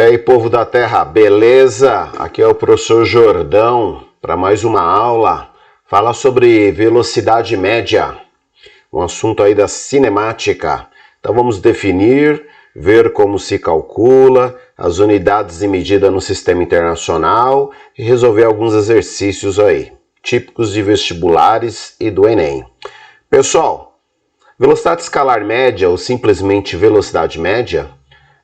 aí, povo da terra, beleza? Aqui é o professor Jordão para mais uma aula. Fala sobre velocidade média, um assunto aí da cinemática. Então vamos definir, ver como se calcula, as unidades de medida no sistema internacional e resolver alguns exercícios aí, típicos de vestibulares e do Enem. Pessoal, velocidade escalar média ou simplesmente velocidade média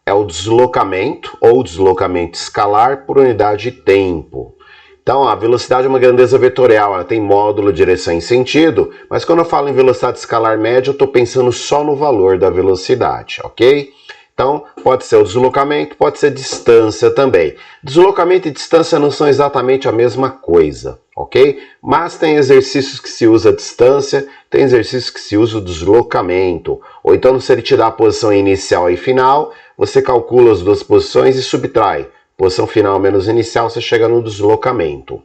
é o deslocamento ou deslocamento escalar por unidade de tempo. Então, a velocidade é uma grandeza vetorial, ela tem módulo, direção e sentido, mas quando eu falo em velocidade escalar média, eu estou pensando só no valor da velocidade, ok? Então, pode ser o deslocamento, pode ser distância também. Deslocamento e distância não são exatamente a mesma coisa, ok? Mas tem exercícios que se usa a distância, tem exercícios que se usa o deslocamento. Ou então, se ele te dá a posição inicial e final, você calcula as duas posições e subtrai. Posição final menos inicial, você chega no deslocamento.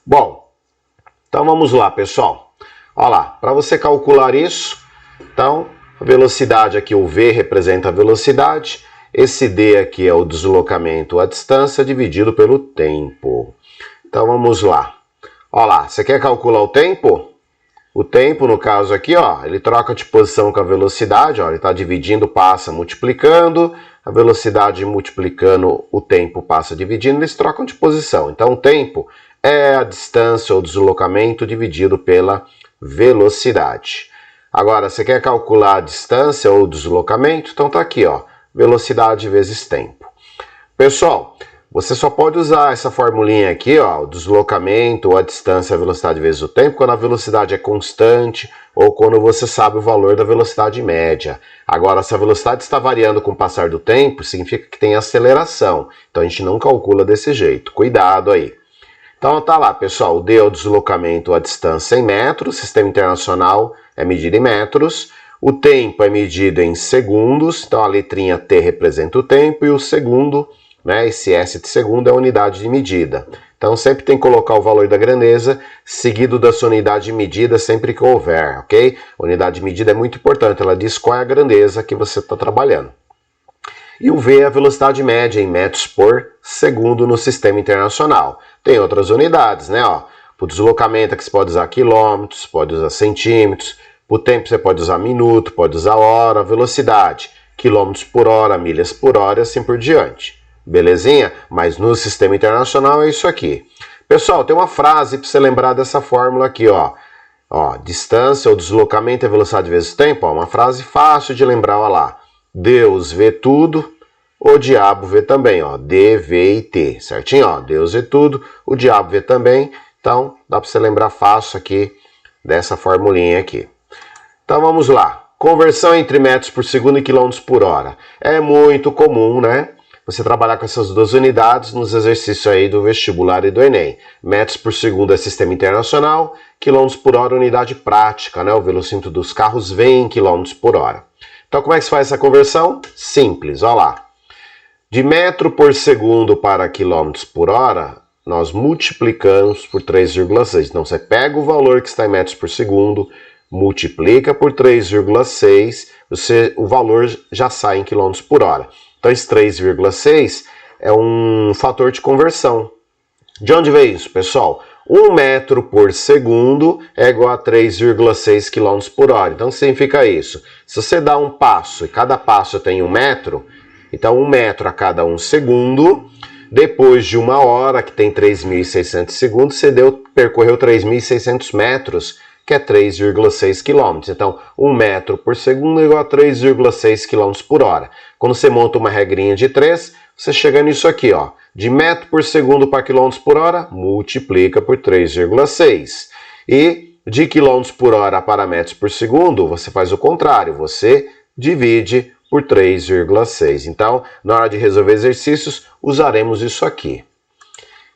Bom, então vamos lá, pessoal. Olha lá, para você calcular isso, então, a velocidade aqui, o V representa a velocidade, esse D aqui é o deslocamento, a distância dividido pelo tempo. Então vamos lá. Olha lá, você quer calcular o tempo? O tempo, no caso aqui, ó, ele troca de posição com a velocidade, ó, ele está dividindo, passa multiplicando, a velocidade multiplicando, o tempo passa dividindo, eles trocam de posição. Então o tempo é a distância ou deslocamento dividido pela velocidade. Agora, você quer calcular a distância ou deslocamento? Então tá aqui, ó, velocidade vezes tempo. Pessoal, você só pode usar essa formulinha aqui, ó, o deslocamento ou a distância, a velocidade vezes o tempo, quando a velocidade é constante ou quando você sabe o valor da velocidade média. Agora, se a velocidade está variando com o passar do tempo, significa que tem aceleração. Então a gente não calcula desse jeito. Cuidado aí. Então tá lá, pessoal, o D é o deslocamento, a distância em metros, sistema internacional é medido em metros, o tempo é medido em segundos, então a letrinha T representa o tempo e o segundo, né, esse S de segundo é a unidade de medida. Então sempre tem que colocar o valor da grandeza seguido da sua unidade de medida sempre que houver, ok? A unidade de medida é muito importante, ela diz qual é a grandeza que você está trabalhando. E o V é a velocidade média em metros por segundo no sistema internacional. Tem outras unidades, né? Ó, para o deslocamento que você pode usar quilômetros, pode usar centímetros, para o tempo você pode usar minuto, pode usar hora, velocidade, quilômetros por hora, milhas por hora e assim por diante. Belezinha? Mas no sistema internacional é isso aqui. Pessoal, tem uma frase para você lembrar dessa fórmula aqui, ó. Ó, distância ou deslocamento é velocidade vezes tempo, ó, uma frase fácil de lembrar, ó lá. Deus vê tudo, o diabo vê também, ó, D, V e T, certinho? Ó, Deus vê tudo, o diabo vê também, então dá para você lembrar fácil aqui dessa formulinha aqui. Então vamos lá, conversão entre metros por segundo e quilômetros por hora. É muito comum, né? Você trabalhar com essas duas unidades nos exercícios aí do vestibular e do Enem. Metros por segundo é sistema internacional, quilômetros por hora unidade prática, né? O velocímetro dos carros vem em quilômetros por hora. Então, como é que se faz essa conversão? Simples, olha lá. De metro por segundo para quilômetros por hora, nós multiplicamos por 3,6. Então, você pega o valor que está em metros por segundo, multiplica por 3,6, o valor já sai em quilômetros por hora. Então, esse 3,6 é um fator de conversão. De onde veio isso, pessoal? 1 metro por segundo é igual a 3,6 km por hora. Então, significa isso. Se você dá um passo e cada passo tem 1 metro, então 1 metro a cada 1 segundo, depois de 1 hora, que tem 3.600 segundos, você percorreu 3.600 metros, que é 3,6 km. Então, 1 metro por segundo é igual a 3,6 km por hora. Quando você monta uma regrinha de 3, você chega nisso aqui, ó. De metro por segundo para quilômetros por hora, multiplica por 3,6. E de quilômetros por hora para metros por segundo, você faz o contrário, você divide por 3,6. Então, na hora de resolver exercícios, usaremos isso aqui.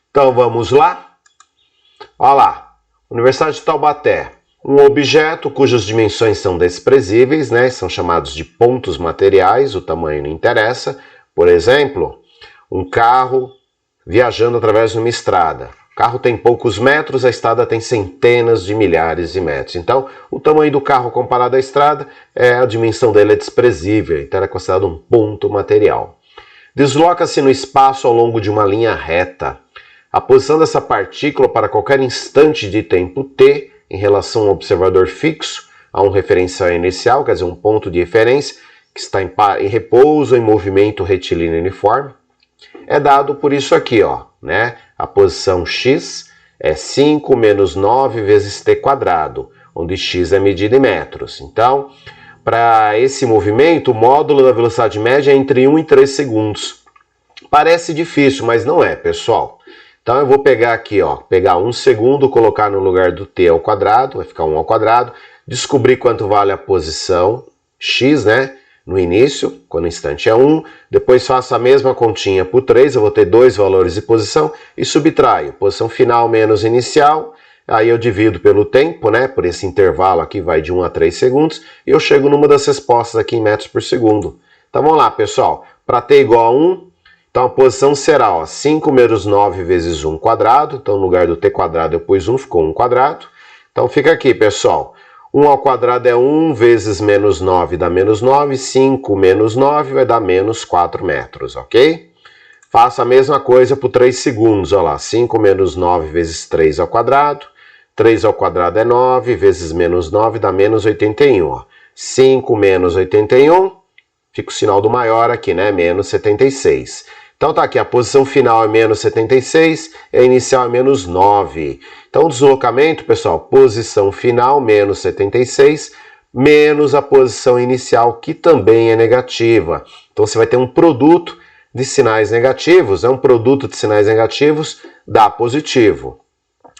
Então, vamos lá? Olha lá, Universidade de Taubaté. Um objeto cujas dimensões são desprezíveis, né? São chamados de pontos materiais, o tamanho não interessa. Por exemplo, um carro viajando através de uma estrada. O carro tem poucos metros, a estrada tem centenas de milhares de metros. Então, o tamanho do carro comparado à estrada, a dimensão dele é desprezível, então é considerado um ponto material. Desloca-se no espaço ao longo de uma linha reta. A posição dessa partícula para qualquer instante de tempo t em relação ao observador fixo, a um referencial inicial, quer dizer, um ponto de referência, que está em repouso em movimento retilíneo uniforme, é dado por isso aqui, ó, né? A posição x é 5 menos 9 vezes t quadrado, onde x é medida em metros. Então, para esse movimento, o módulo da velocidade média é entre 1 e 3 segundos. Parece difícil, mas não é, pessoal. Então eu vou pegar aqui, ó, pegar 1 segundo, colocar no lugar do t ao quadrado, vai ficar 1 ao quadrado, descobrir quanto vale a posição x, né? No início, quando o instante é 1, depois faço a mesma continha por 3, eu vou ter dois valores de posição e subtraio. Posição final menos inicial, aí eu divido pelo tempo, né? Por esse intervalo aqui vai de 1 a 3 segundos, e eu chego numa das respostas aqui em metros por segundo. Então vamos lá, pessoal. Para t igual a 1, então a posição será, ó, 5 menos 9 vezes 1 quadrado, então no lugar do t quadrado eu pus 1, ficou 1 quadrado. Então fica aqui, pessoal. 1 ao quadrado é 1, vezes menos 9 dá menos 9, 5 menos 9 vai dar menos 4 metros, ok? Faço a mesma coisa por 3 segundos, olha lá, 5 menos 9 vezes 3 ao quadrado, 3 ao quadrado é 9, vezes menos 9 dá menos 81, ó. 5 menos 81, fica o sinal do maior aqui, né? Menos 76. Então tá aqui, a posição final é menos 76, e a inicial é menos 9. Então o deslocamento, pessoal, posição final menos 76, menos a posição inicial, que também é negativa. Então você vai ter um produto de sinais negativos, um produto de sinais negativos dá positivo.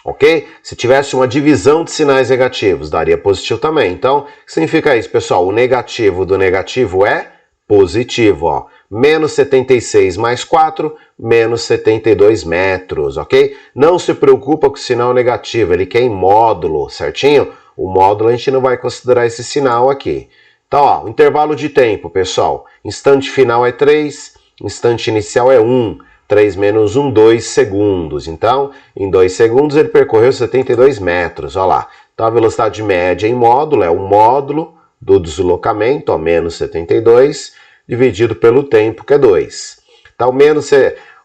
Ok? Se tivesse uma divisão de sinais negativos, daria positivo também. Então, o que significa isso, pessoal? O negativo do negativo é positivo, ó. Menos 76 mais 4, menos 72 metros, ok? Não se preocupa com o sinal negativo, ele quer em módulo, certinho? O módulo a gente não vai considerar esse sinal aqui. Então, ó, o intervalo de tempo, pessoal. Instante final é 3, instante inicial é 1. 3 menos 1, 2 segundos. Então, em 2 segundos ele percorreu 72 metros, ó lá. Então, a velocidade média em módulo é o módulo do deslocamento, ó, menos 72, dividido pelo tempo, que é 2. Então,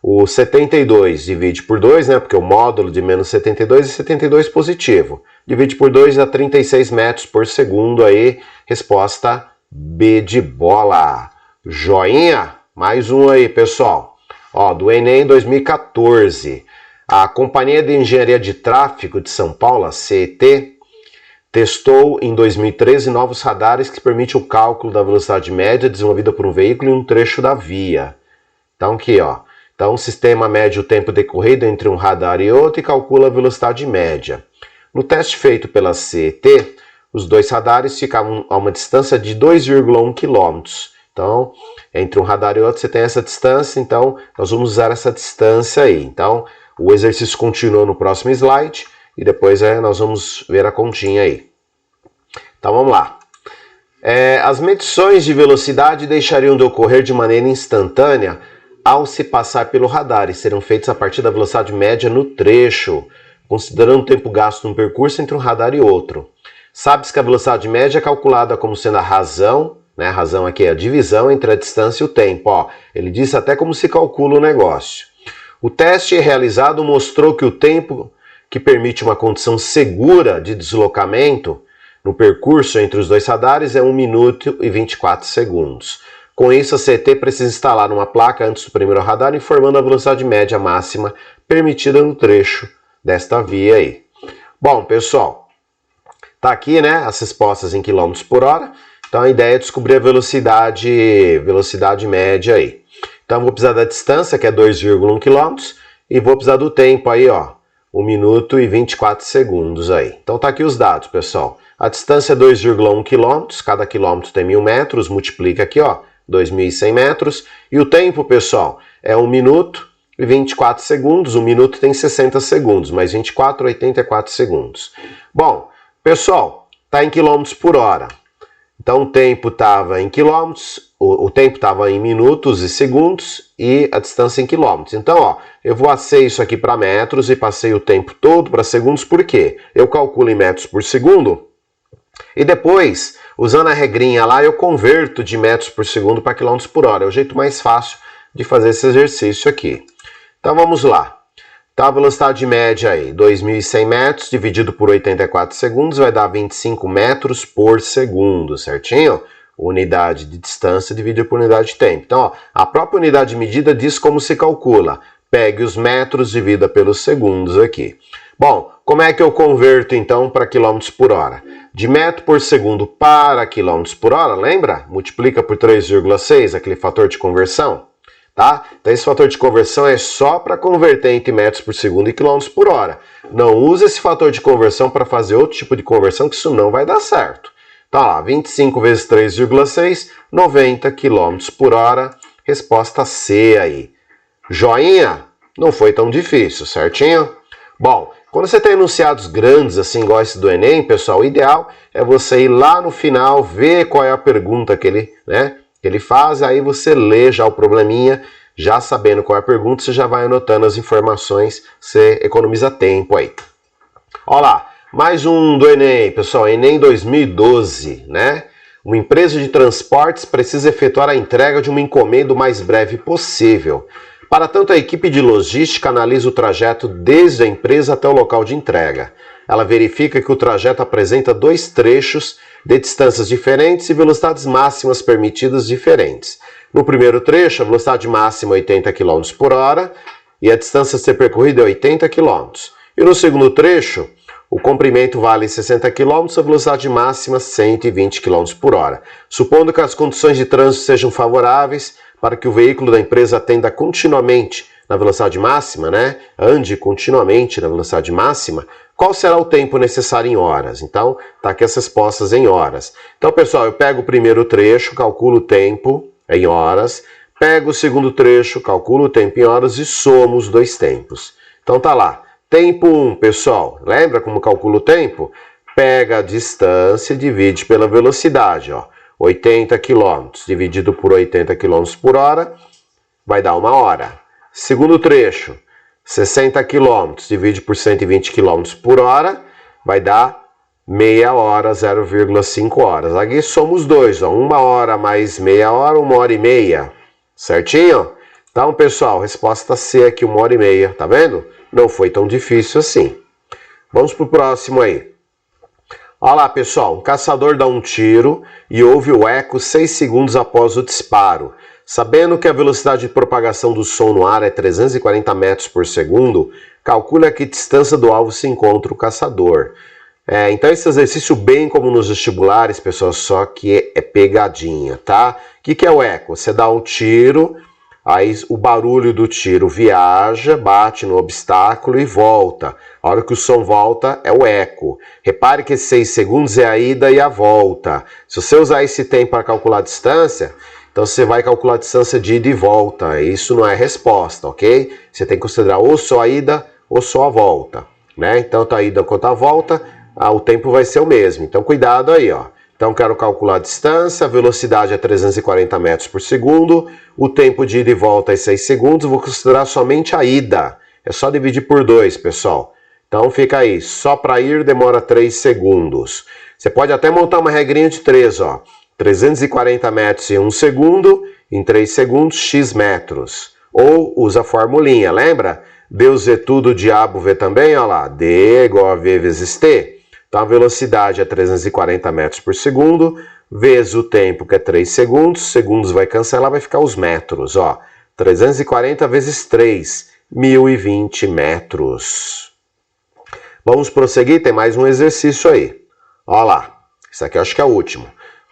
o 72 divide por 2, né, porque o módulo de menos 72 é 72 positivo. Divide por 2 dá 36 metros por segundo aí. Resposta B de bola. Joinha? Mais um aí, pessoal. Ó, do Enem 2014. A Companhia de Engenharia de Tráfego de São Paulo, a CET, testou em 2013 novos radares que permitem o cálculo da velocidade média desenvolvida por um veículo em um trecho da via. Então aqui, ó. Então o sistema mede o tempo decorrido entre um radar e outro e calcula a velocidade média. No teste feito pela CET, os dois radares ficavam a uma distância de 2,1 km. Então, entre um radar e outro você tem essa distância, então nós vamos usar essa distância aí. Então, o exercício continua no próximo slide e depois nós vamos ver a continha aí. Então, vamos lá. As medições de velocidade deixariam de ocorrer de maneira instantânea ao se passar pelo radar e serão feitas a partir da velocidade média no trecho, considerando o tempo gasto no percurso entre um radar e outro. Sabe-se que a velocidade média é calculada como sendo a razão, né? A razão aqui é a divisão entre a distância e o tempo. Ó, ele disse até como se calcula o negócio. O teste realizado mostrou que o tempo que permite uma condição segura de deslocamento no percurso entre os dois radares é 1 minuto e 24 segundos. Com isso, a CET precisa instalar uma placa antes do primeiro radar informando a velocidade média máxima permitida no trecho desta via aí. Bom, pessoal, tá aqui, né, as respostas em quilômetros por hora. Então a ideia é descobrir a velocidade média aí. Então vou precisar da distância, que é 2,1 km, e vou precisar do tempo aí, ó, 1 minuto e 24 segundos aí. Então tá aqui os dados, pessoal. A distância é 2,1 km, cada quilômetro tem 1.000 metros, multiplica aqui, ó, 2.100 metros. E o tempo, pessoal, é 1 minuto e 24 segundos. 1 minuto tem 60 segundos, mais 24, 84 segundos. Bom, pessoal, tá em quilômetros por hora. Então o tempo estava em quilômetros, o tempo estava em minutos e segundos e a distância em quilômetros. Então, ó, eu vou passei isso aqui para metros e passei o tempo todo para segundos, por quê? Eu calculo em metros por segundo e depois, usando a regrinha lá, eu converto de metros por segundo para quilômetros por hora. É o jeito mais fácil de fazer esse exercício aqui. Então vamos lá. Então a velocidade média aí, 2.100 metros dividido por 84 segundos vai dar 25 metros por segundo, certinho? Unidade de distância dividida por unidade de tempo. Então, ó, a própria unidade de medida diz como se calcula. Pegue os metros, divida pelos segundos aqui. Bom, como é que eu converto então para quilômetros por hora? De metro por segundo para quilômetros por hora, lembra? Multiplica por 3,6, aquele fator de conversão. Tá? Então esse fator de conversão é só para converter entre metros por segundo e quilômetros por hora. Não use esse fator de conversão para fazer outro tipo de conversão, que isso não vai dar certo. Tá lá, 25 vezes 3,6, 90 quilômetros por hora. Resposta C aí. Joinha? Não foi tão difícil, certinho? Bom, quando você tem enunciados grandes, assim, igual esse do Enem, pessoal, o ideal é você ir lá no final, ver qual é a pergunta que ele faz, aí você lê já o probleminha, já sabendo qual é a pergunta, você já vai anotando as informações, você economiza tempo aí. Olha lá, mais um do Enem, pessoal, Enem 2012, né? Uma empresa de transportes precisa efetuar a entrega de uma encomenda o mais breve possível. Para tanto, a equipe de logística analisa o trajeto desde a empresa até o local de entrega. Ela verifica que o trajeto apresenta dois trechos de distâncias diferentes e velocidades máximas permitidas diferentes. No primeiro trecho, a velocidade máxima é 80 km por hora e a distância a ser percorrida é 80 km. E no segundo trecho, o comprimento vale 60 km, a velocidade máxima 120 km por hora. Supondo que as condições de trânsito sejam favoráveis para que o veículo da empresa atenda continuamente na velocidade máxima, né? Ande continuamente na velocidade máxima, qual será o tempo necessário em horas? Então, tá aqui as respostas em horas. Então, pessoal, eu pego o primeiro trecho, calculo o tempo em horas, pego o segundo trecho, calculo o tempo em horas e somo os dois tempos. Então, tá lá. Tempo 1, pessoal, lembra como calcula o tempo? Pega a distância e divide pela velocidade, ó. 80 km dividido por 80 km por hora vai dar 1 hora. Segundo trecho, 60 km divide por 120 km por hora vai dar meia hora, 0,5 horas. Aqui somos os dois, ó, 1 hora mais meia hora, 1 hora e meia. Certinho? Então, pessoal, resposta C aqui, 1 hora e meia, tá vendo? Não foi tão difícil assim. Vamos pro próximo aí. Olha lá, pessoal, um caçador dá um tiro e ouve o eco 6 segundos após o disparo. Sabendo que a velocidade de propagação do som no ar é 340 metros por segundo, calcule a que distância do alvo se encontra o caçador. Então esse exercício, bem como nos vestibulares, pessoal, só que é pegadinha, tá? O que é o eco? Você dá um tiro, aí o barulho do tiro viaja, bate no obstáculo e volta. A hora que o som volta é o eco. Repare que esses 6 segundos é a ida e a volta. Se você usar esse tempo para calcular a distância, então você vai calcular a distância de ida e volta. Isso não é resposta, ok? Você tem que considerar ou só a ida ou só a volta, né? Então, tanto a ida quanto a volta, o tempo vai ser o mesmo. Então, cuidado aí, ó. Então, quero calcular a distância, a velocidade é 340 metros por segundo, o tempo de ida e volta é 6 segundos, vou considerar somente a ida. É só dividir por 2, pessoal. Então, fica aí, só para ir demora 3 segundos. Você pode até montar uma regrinha de 3, ó. 340 metros em 1 segundo, em 3 segundos, x metros. Ou usa a formulinha, lembra? Deus vê tudo, o diabo vê também, ó lá. D é igual a V vezes T. Então a velocidade é 340 metros por segundo, vezes o tempo, que é 3 segundos. Segundos vai cancelar, vai ficar os metros, ó. 340 vezes 3, 1020 metros. Vamos prosseguir, tem mais um exercício aí. Ó lá, esse aqui eu acho que é o último.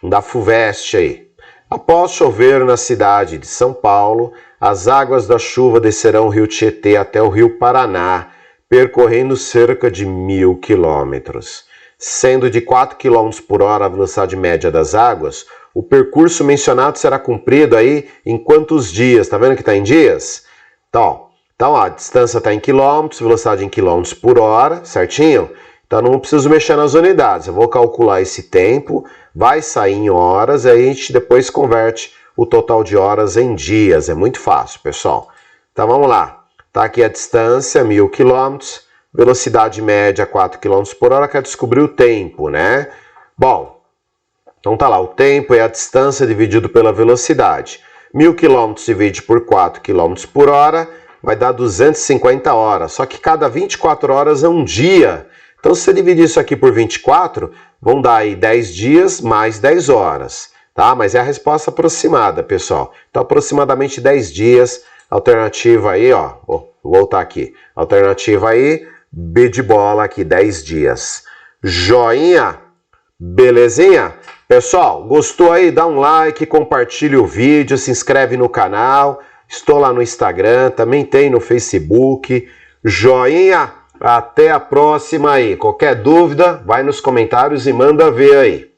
Da FUVEST aí. Após chover na cidade de São Paulo, as águas da chuva descerão o rio Tietê até o rio Paraná, percorrendo cerca de 1.000 quilômetros. Sendo de 4 km por hora a velocidade média das águas, o percurso mencionado será cumprido aí em quantos dias? Tá vendo que está em dias? Então, a distância está em quilômetros, velocidade em quilômetros por hora, certinho? Então não preciso mexer nas unidades, eu vou calcular esse tempo, vai sair em horas, e aí a gente depois converte o total de horas em dias, é muito fácil, pessoal. Então vamos lá, tá aqui a distância, 1.000 km, velocidade média 4 km por hora, quer descobrir o tempo, né? Bom, então tá lá, o tempo é a distância dividido pela velocidade. 1.000 km divide por 4 km por hora, vai dar 250 horas. Só que cada 24 horas é um dia. Então, se você dividir isso aqui por 24, vão dar aí 10 dias mais 10 horas. Tá? Mas é a resposta aproximada, pessoal. Então, aproximadamente 10 dias. Alternativa aí, ó. Vou voltar aqui. Alternativa aí, B de bola aqui, 10 dias. Joinha? Belezinha? Pessoal, gostou aí? Dá um like, compartilha o vídeo, se inscreve no canal. Estou lá no Instagram, também tem no Facebook. Joinha? Até a próxima aí. Qualquer dúvida, vai nos comentários e manda ver aí.